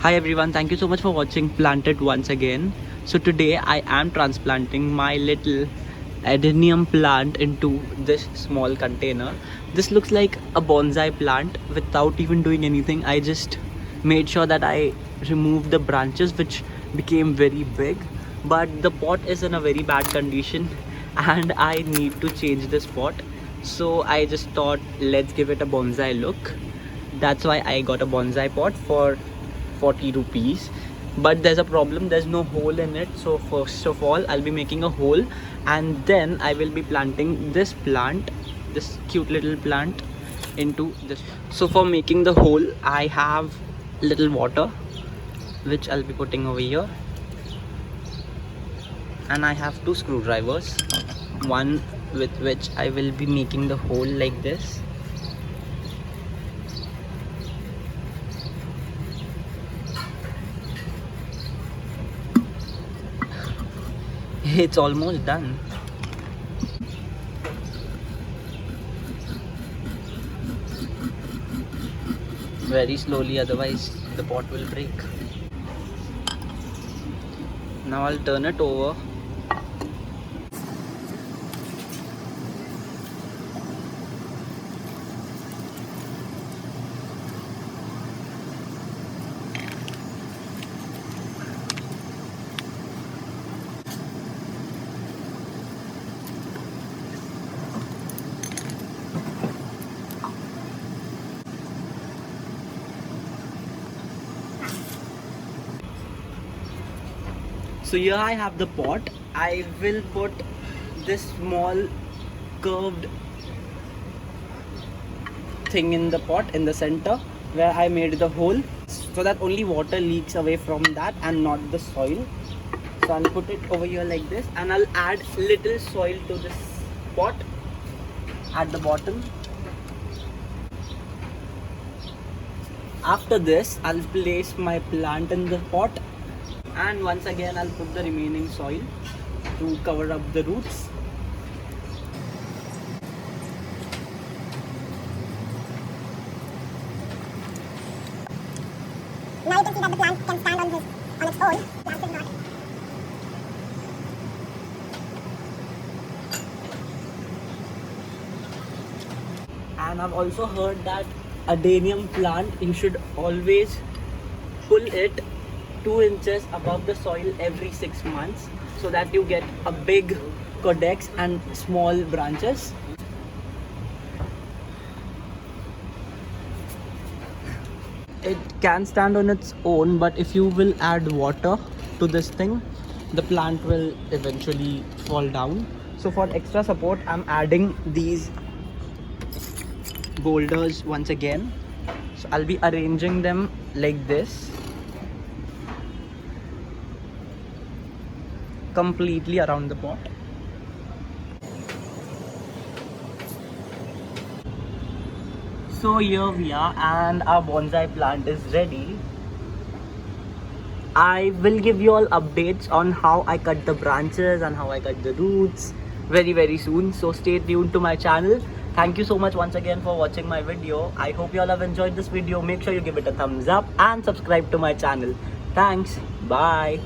Hi everyone, thank you so much for watching Planted once again. So today I am transplanting my little adenium plant into this small container. This looks like a bonsai plant without even doing anything. I just made sure that I removed the branches which became very big, but the pot is in a very bad condition and I need to change this pot. So I just thought, let's give it a bonsai look. That's why I got a bonsai pot for 40 rupees. But there's a problem, there's no hole in it. So first of all, I'll be making a hole and then I will be planting this plant, this cute little plant, into this. So for making the hole, I have little water which I'll be putting over here, and I have two screwdrivers, one with which I will be making the hole like this. It's almost done. Very slowly, otherwise the pot will break. Now I'll turn it over. So here I have the pot. I will put this small curved thing in the pot in the center where I made the hole, so that only water leaks away from that and not the soil. So I'll put it over here like this, and I'll add little soil to this pot at the bottom. After this, I'll place my plant in the pot, and once again I'll put the remaining soil to cover up the roots. Now you can see that the plant can stand on its own. Plant is not. And I've also heard that adenium plant, you should always pull it 2 inches above the soil every 6 months, so that you get a big codex and small branches. It can stand on its own, but if you will add water to this thing, the plant will eventually fall down. So for extra support, I'm adding these boulders once again. So I'll be arranging them like this, completely around the pot. So here we are, and our bonsai plant is ready. I will give you all updates on how I cut the branches and how I cut the roots very soon. So stay tuned to my channel. Thank you so much once again for watching my video. I hope you all have enjoyed this video. Make sure you give it a thumbs up and subscribe to my channel. Thanks. Bye.